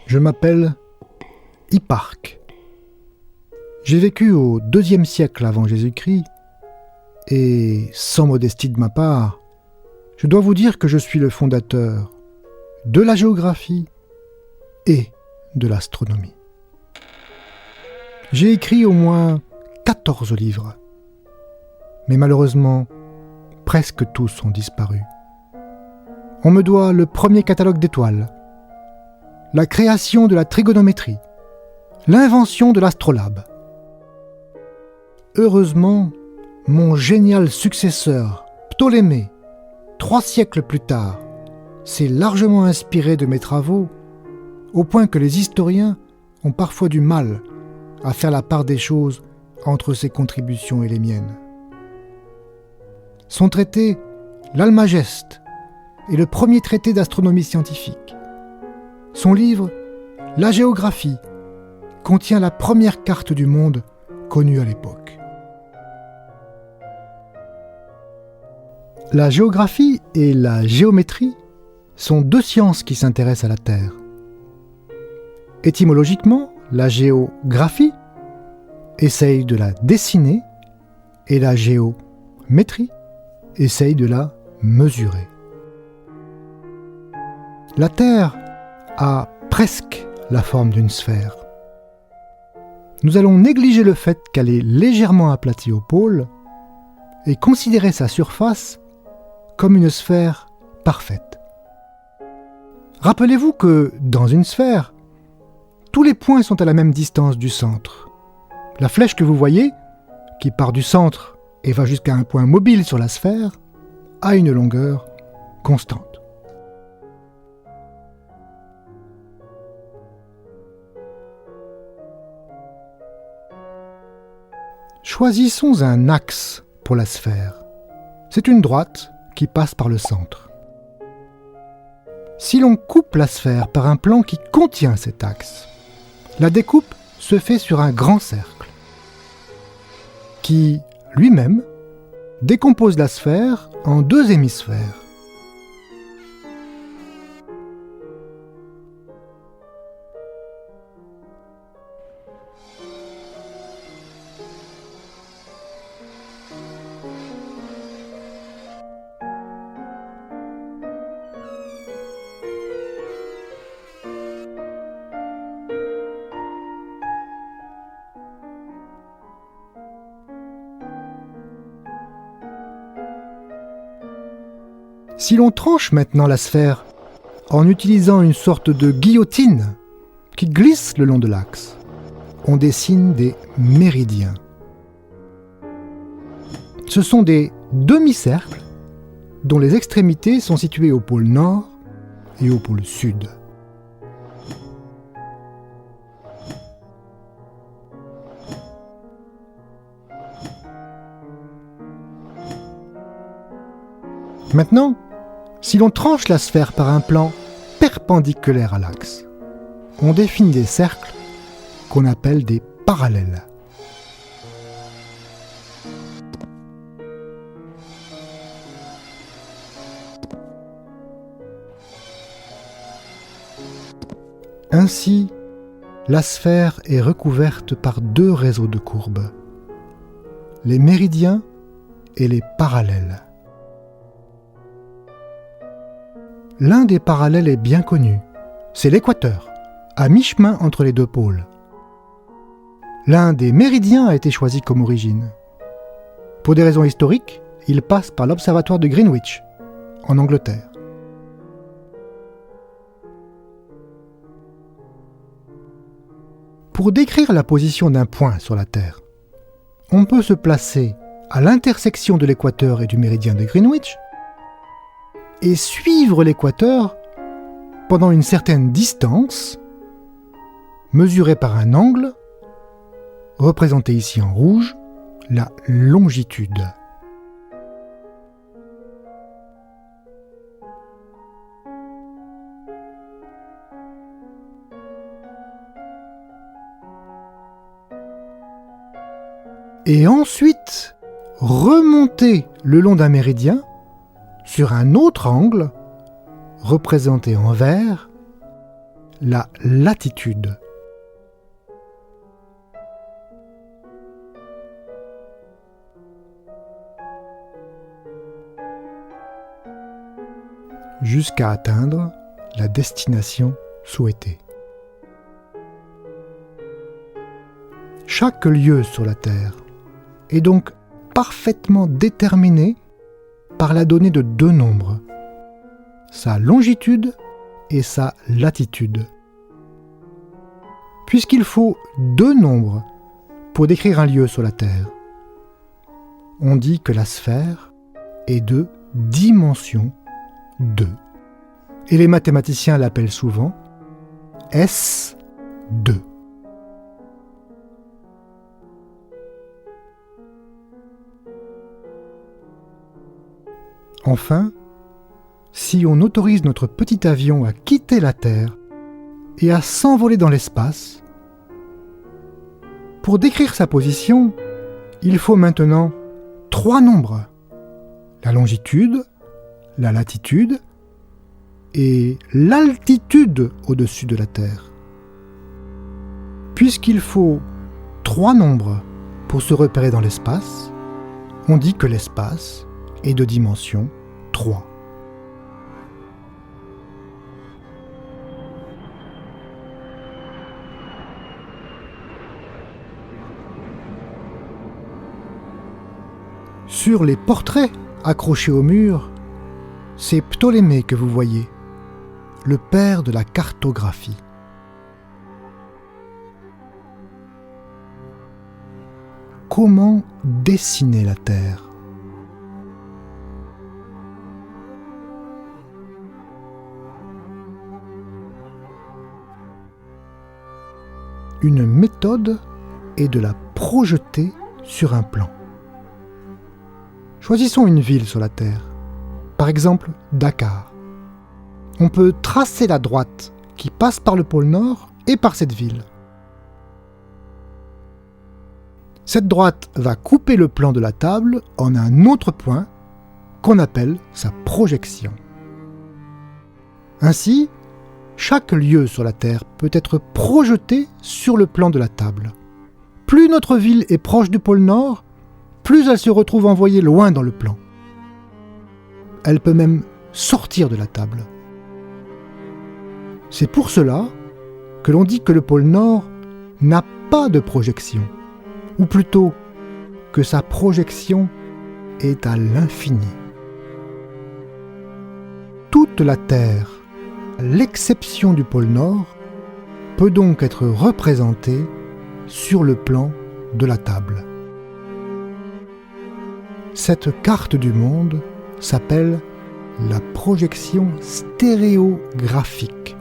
Je m'appelle Hipparque. J'ai vécu au IIe siècle avant Jésus-Christ et, sans modestie de ma part, je dois vous dire que je suis le fondateur de la géographie et de l'astronomie. J'ai écrit au moins 14 livres, mais malheureusement, presque tous ont disparu. On me doit le premier catalogue d'étoiles, la création de la trigonométrie, l'invention de l'astrolabe. Heureusement, mon génial successeur, Ptolémée, 3 siècles plus tard, s'est largement inspiré de mes travaux, au point que les historiens ont parfois du mal à faire la part des choses entre ses contributions et les miennes. Son traité, l'Almageste, est le premier traité d'astronomie scientifique. Son livre, La géographie, contient la première carte du monde connue à l'époque. La géographie et la géométrie sont 2 sciences qui s'intéressent à la Terre. Étymologiquement, la géographie essaye de la dessiner et la géométrie essaye de la mesurer. La Terre a presque la forme d'une sphère. Nous allons négliger le fait qu'elle est légèrement aplatie au pôle et considérer sa surface comme une sphère parfaite. Rappelez-vous que, dans une sphère, tous les points sont à la même distance du centre. La flèche que vous voyez, qui part du centre et va jusqu'à un point mobile sur la sphère, a une longueur constante. Choisissons un axe pour la sphère. C'est une droite qui passe par le centre. Si l'on coupe la sphère par un plan qui contient cet axe, la découpe se fait sur un grand cercle, qui, lui-même, décompose la sphère en 2 hémisphères. Si l'on tranche maintenant la sphère en utilisant une sorte de guillotine qui glisse le long de l'axe, on dessine des méridiens. Ce sont des demi-cercles dont les extrémités sont situées au pôle nord et au pôle sud. Maintenant, si l'on tranche la sphère par un plan perpendiculaire à l'axe, on définit des cercles qu'on appelle des parallèles. Ainsi, la sphère est recouverte par 2 réseaux de courbes, les méridiens et les parallèles. L'un des parallèles est bien connu, c'est l'équateur, à mi-chemin entre les 2 pôles. L'un des méridiens a été choisi comme origine. Pour des raisons historiques, il passe par l'observatoire de Greenwich, en Angleterre. Pour décrire la position d'un point sur la Terre, on peut se placer à l'intersection de l'équateur et du méridien de Greenwich et suivre l'équateur pendant une certaine distance, mesurée par un angle, représenté ici en rouge, la longitude. Et ensuite, remonter le long d'un méridien sur un autre angle, représenté en vert, la latitude. Jusqu'à atteindre la destination souhaitée. Chaque lieu sur la Terre est donc parfaitement déterminé par la donnée de deux nombres, sa longitude et sa latitude. Puisqu'il faut deux nombres pour décrire un lieu sur la Terre, on dit que la sphère est de dimension 2. Et les mathématiciens l'appellent souvent S2. Enfin, si on autorise notre petit avion à quitter la Terre et à s'envoler dans l'espace, pour décrire sa position, il faut maintenant 3 nombres: la longitude, la latitude et l'altitude au-dessus de la Terre. Puisqu'il faut 3 nombres pour se repérer dans l'espace, on dit que l'espace est de dimension 3. Sur les portraits accrochés au mur, c'est Ptolémée que vous voyez, le père de la cartographie. Comment dessiner la Terre ? Une méthode est de la projeter sur un plan. Choisissons une ville sur la Terre, par exemple Dakar. On peut tracer la droite qui passe par le pôle Nord et par cette ville. Cette droite va couper le plan de la table en un autre point qu'on appelle sa projection. Ainsi, chaque lieu sur la Terre peut être projeté sur le plan de la table. Plus notre ville est proche du pôle Nord, plus elle se retrouve envoyée loin dans le plan. Elle peut même sortir de la table. C'est pour cela que l'on dit que le pôle Nord n'a pas de projection, ou plutôt que sa projection est à l'infini. Toute la Terre, à l'exception du pôle Nord, peut donc être représentée sur le plan de la table. Cette carte du monde s'appelle la projection stéréographique.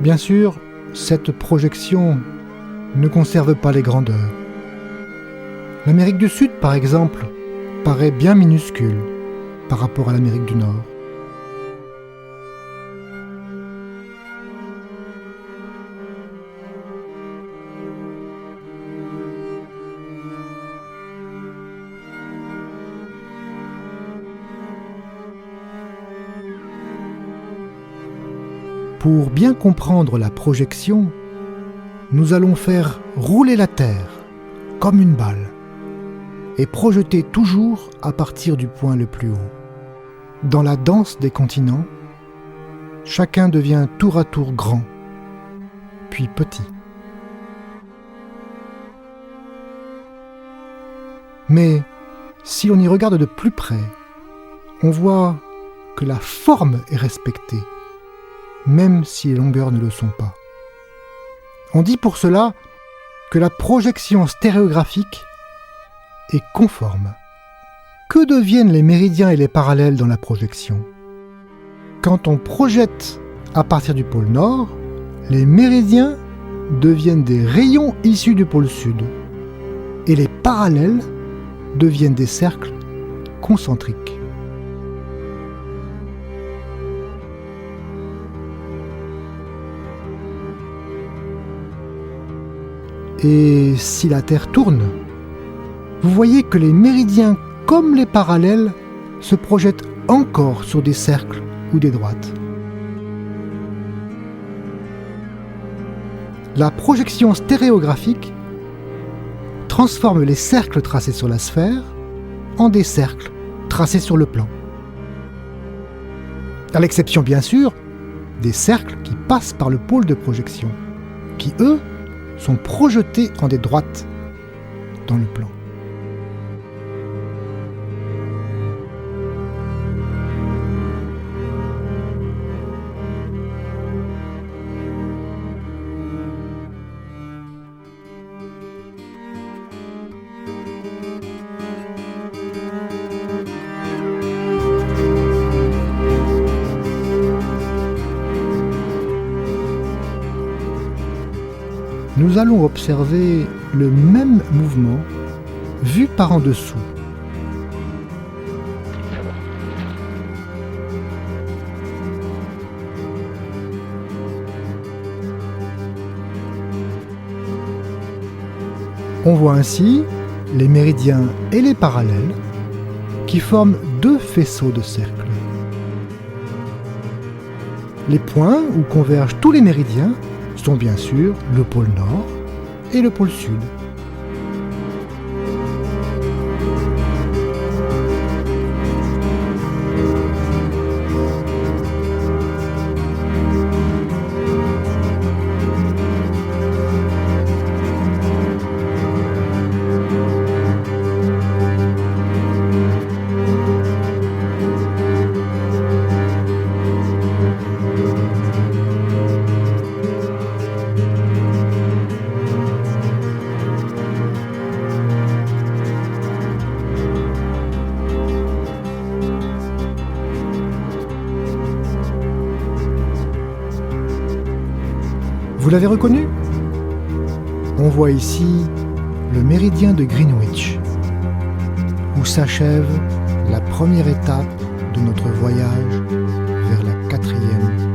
Bien sûr, cette projection ne conserve pas les grandeurs. L'Amérique du Sud, par exemple, paraît bien minuscule par rapport à l'Amérique du Nord. Pour bien comprendre la projection, nous allons faire rouler la Terre comme une balle et projeter toujours à partir du point le plus haut. Dans la danse des continents, chacun devient tour à tour grand, puis petit. Mais si on y regarde de plus près, on voit que la forme est respectée, même si les longueurs ne le sont pas. On dit pour cela que la projection stéréographique est conforme. Que deviennent les méridiens et les parallèles dans la projection ? Quand on projette à partir du pôle nord, les méridiens deviennent des rayons issus du pôle sud et les parallèles deviennent des cercles concentriques. Et si la Terre tourne, vous voyez que les méridiens comme les parallèles se projettent encore sur des cercles ou des droites. La projection stéréographique transforme les cercles tracés sur la sphère en des cercles tracés sur le plan. À l'exception bien sûr des cercles qui passent par le pôle de projection, qui eux sont projetés en des droites dans le plan. Nous allons observer le même mouvement vu par en dessous. On voit ainsi les méridiens et les parallèles qui forment deux faisceaux de cercles. Les points où convergent tous les méridiens sont bien sûr le pôle nord et le pôle sud. Vous l'avez reconnu ? On voit ici le méridien de Greenwich, où s'achève la première étape de notre voyage vers la 4e